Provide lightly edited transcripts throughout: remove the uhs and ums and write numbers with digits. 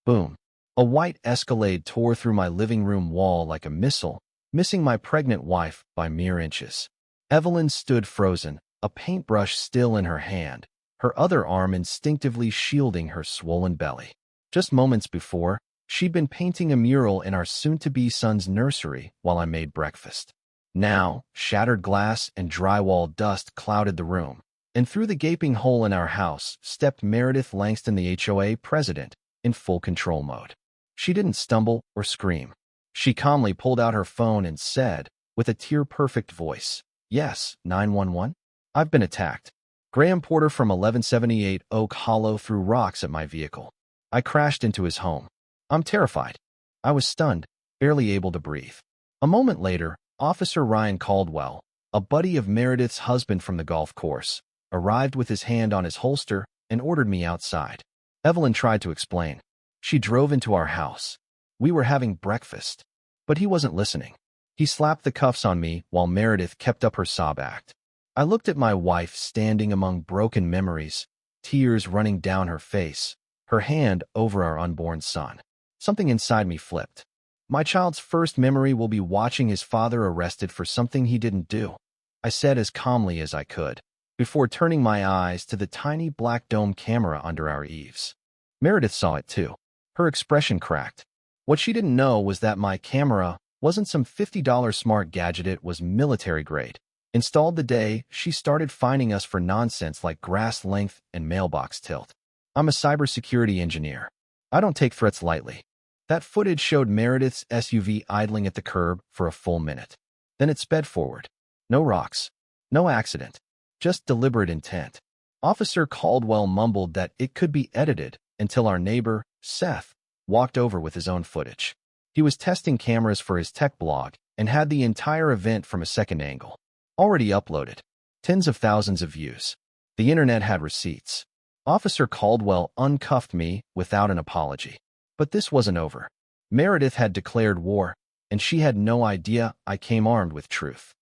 Boom. A white Escalade tore through my living room wall like a missile, missing my pregnant wife by mere inches. Evelyn stood frozen, a paintbrush still in her hand, her other arm instinctively shielding her swollen belly. Just moments before, she'd been painting a mural in our soon-to-be son's nursery while I made breakfast. Now, shattered glass and drywall dust clouded the room, and through the gaping hole in our house stepped Meredith Langston, the HOA president, in full control mode. She didn't stumble or scream. She calmly pulled out her phone and said, with a tear-perfect voice, "Yes, 911? I've been attacked. Graham Porter from 1178 Oak Hollow threw rocks at my vehicle. I crashed into his home. I'm terrified." I was stunned, barely able to breathe. A moment later, Officer Ryan Caldwell, a buddy of Meredith's husband from the golf course, arrived with his hand on his holster and ordered me outside. Evelyn tried to explain. She drove into our house. We were having breakfast. But he wasn't listening. He slapped the cuffs on me while Meredith kept up her sob act. I looked at my wife standing among broken memories, tears running down her face, her hand over our unborn son. Something inside me flipped. My child's first memory will be watching his father arrested for something he didn't do, I said as calmly as I could, before turning my eyes to the tiny black dome camera under our eaves. Meredith saw it too. Her expression cracked. What she didn't know was that my camera wasn't some $50 smart gadget, it was military grade. Installed the day she started fining us for nonsense like grass length and mailbox tilt. I'm a cybersecurity engineer. I don't take threats lightly. That footage showed Meredith's SUV idling at the curb for a full minute. Then it sped forward. No rocks. No accident. Just deliberate intent. Officer Caldwell mumbled that it could be edited until our neighbor, Seth, walked over with his own footage. He was testing cameras for his tech blog and had the entire event from a second angle. Already uploaded. Tens of thousands of views. The internet had receipts. Officer Caldwell uncuffed me without an apology. But this wasn't over. Meredith had declared war, and she had no idea I came armed with truth.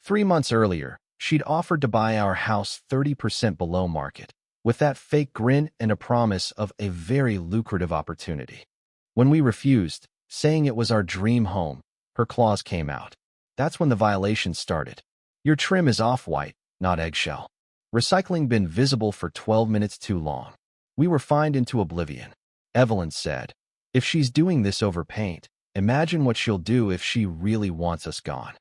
3 months earlier, she'd offered to buy our house 30% below market, with that fake grin and a promise of a very lucrative opportunity. When we refused, saying it was our dream home, her claws came out. That's when the violation started. Your trim is off-white, not eggshell. Recycling bin visible for 12 minutes too long. We were fined into oblivion. Evelyn said, "If she's doing this over paint, imagine what she'll do if she really wants us gone."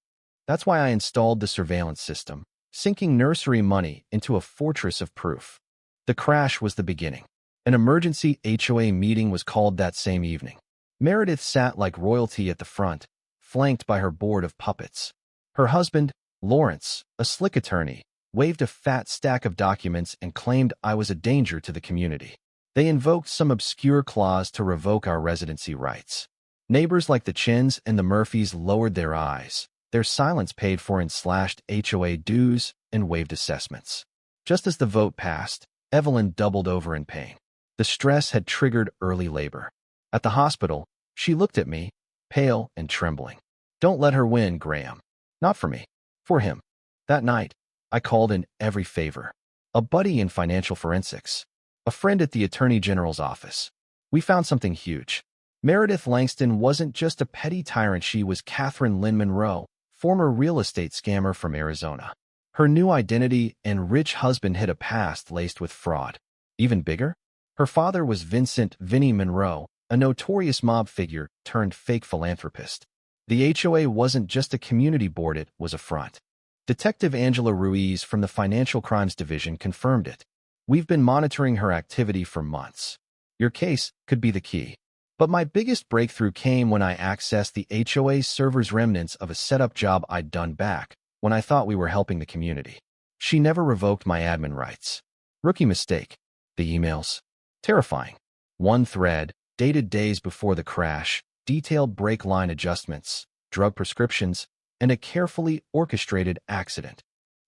That's why I installed the surveillance system, sinking nursery money into a fortress of proof. The crash was the beginning. An emergency HOA meeting was called that same evening. Meredith sat like royalty at the front, flanked by her board of puppets. Her husband, Lawrence, a slick attorney, waved a fat stack of documents and claimed I was a danger to the community. They invoked some obscure clause to revoke our residency rights. Neighbors like the Chins and the Murphys lowered their eyes, their silence paid for in slashed HOA dues and waived assessments. Just as the vote passed, Evelyn doubled over in pain. The stress had triggered early labor. At the hospital, she looked at me, pale and trembling. "Don't let her win, Graham. Not for me. For him." That night, I called in every favor. A buddy in financial forensics. A friend at the Attorney General's office. We found something huge. Meredith Langston wasn't just a petty tyrant, she was Catherine Lynn Monroe, former real estate scammer from Arizona. Her new identity and rich husband hid a past laced with fraud. Even bigger? Her father was Vincent "Vinny" Monroe, a notorious mob figure turned fake philanthropist. The HOA wasn't just a community board, it was a front. Detective Angela Ruiz from the Financial Crimes Division confirmed it. "We've been monitoring her activity for months. Your case could be the key." But my biggest breakthrough came when I accessed the HOA server's remnants of a setup job I'd done back when I thought we were helping the community. She never revoked my admin rights. Rookie mistake. The emails. Terrifying. One thread, dated days before the crash, detailed brake line adjustments, drug prescriptions, and a carefully orchestrated accident.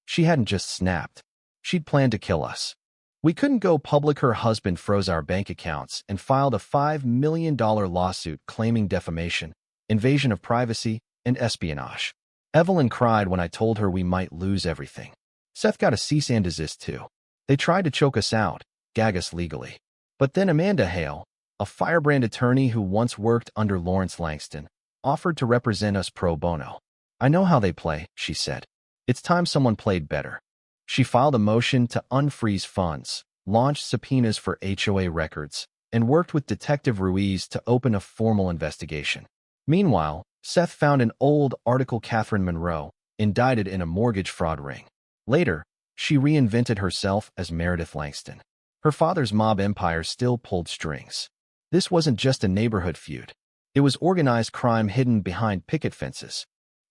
She hadn't just snapped. She'd planned to kill us. We couldn't go public. Her husband froze our bank accounts and filed a $5 million lawsuit claiming defamation, invasion of privacy, and espionage. Evelyn cried when I told her we might lose everything. Seth got a cease and desist too. They tried to choke us out, gag us legally. But then Amanda Hale, a firebrand attorney who once worked under Lawrence Langston, offered to represent us pro bono. I know how they play, she said. It's time someone played better. She filed a motion to unfreeze funds, launched subpoenas for HOA records, and worked with Detective Ruiz to open a formal investigation. Meanwhile, Seth found an old article Catherine Monroe, indicted in a mortgage fraud ring. Later, she reinvented herself as Meredith Langston. Her father's mob empire still pulled strings. This wasn't just a neighborhood feud. It was organized crime hidden behind picket fences.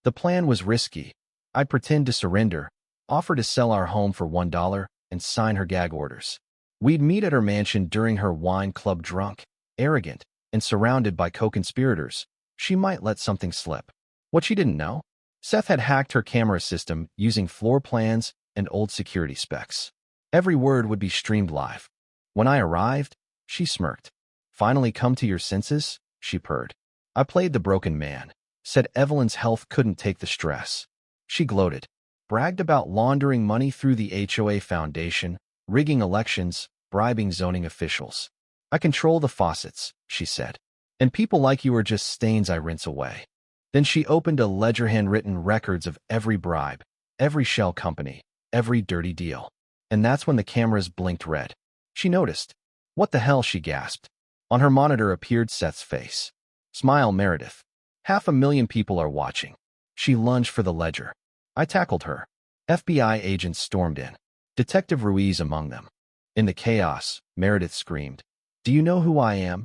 The plan was risky. I'd pretend to surrender, offer to sell our home for $1, and sign her gag orders. We'd meet at her mansion during her wine club drunk, arrogant, and surrounded by co-conspirators. She might let something slip. What she didn't know? Seth had hacked her camera system using floor plans and old security specs. Every word would be streamed live. When I arrived, she smirked. Finally come to your senses? She purred. I played the broken man, said Evelyn's health couldn't take the stress. She gloated, bragged about laundering money through the HOA Foundation, rigging elections, bribing zoning officials. I control the faucets, she said. And people like you are just stains I rinse away. Then she opened a ledger handwritten records of every bribe, every shell company, every dirty deal. And that's when the cameras blinked red. She noticed. What the hell, she gasped. On her monitor appeared Seth's face. Smile, Meredith. 500,000 people are watching. She lunged for the ledger. I tackled her. FBI agents stormed in. Detective Ruiz among them. In the chaos, Meredith screamed. Do you know who I am?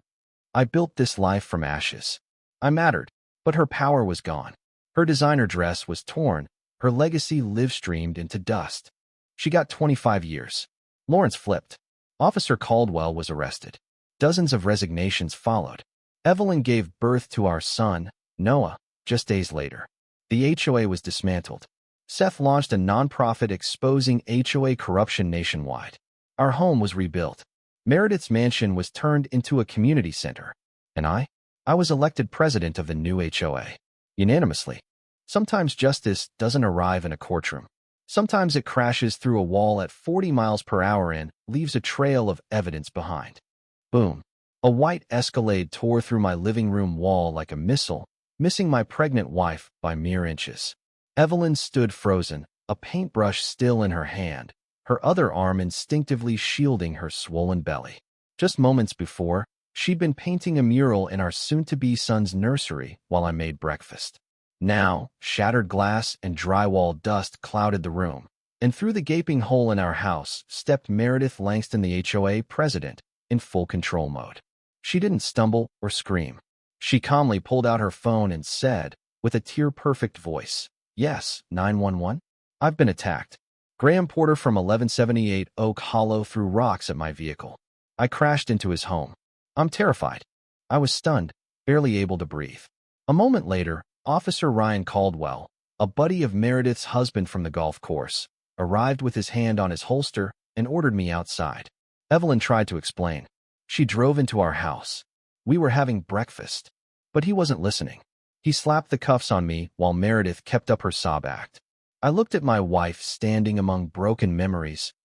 I built this life from ashes. I mattered, but her power was gone. Her designer dress was torn. Her legacy live-streamed into dust. She got 25 years. Lawrence flipped. Officer Caldwell was arrested. Dozens of resignations followed. Evelyn gave birth to our son, Noah, just days later. The HOA was dismantled. Seth launched a nonprofit exposing HOA corruption nationwide. Our home was rebuilt. Meredith's mansion was turned into a community center. And I was elected president of the new HOA. Unanimously. Sometimes justice doesn't arrive in a courtroom. Sometimes it crashes through a wall at 40 miles per hour and leaves a trail of evidence behind. Boom. A white Escalade tore through my living room wall like a missile, missing my pregnant wife by mere inches. Evelyn stood frozen, a paintbrush still in her hand, her other arm instinctively shielding her swollen belly. Just moments before, she'd been painting a mural in our soon-to-be son's nursery while I made breakfast. Now, shattered glass and drywall dust clouded the room, and through the gaping hole in our house stepped Meredith Langston, the HOA president, in full control mode. She didn't stumble or scream. She calmly pulled out her phone and said, with a tear-perfect voice, Yes, 911? I've been attacked. Graham Porter from 1178 Oak Hollow threw rocks at my vehicle. I crashed into his home. I'm terrified. I was stunned, barely able to breathe. A moment later, Officer Ryan Caldwell, a buddy of Meredith's husband from the golf course, arrived with his hand on his holster and ordered me outside. Evelyn tried to explain. She drove into our house. We were having breakfast. But he wasn't listening. He slapped the cuffs on me while Meredith kept up her sob act. I looked at my wife standing among broken memories,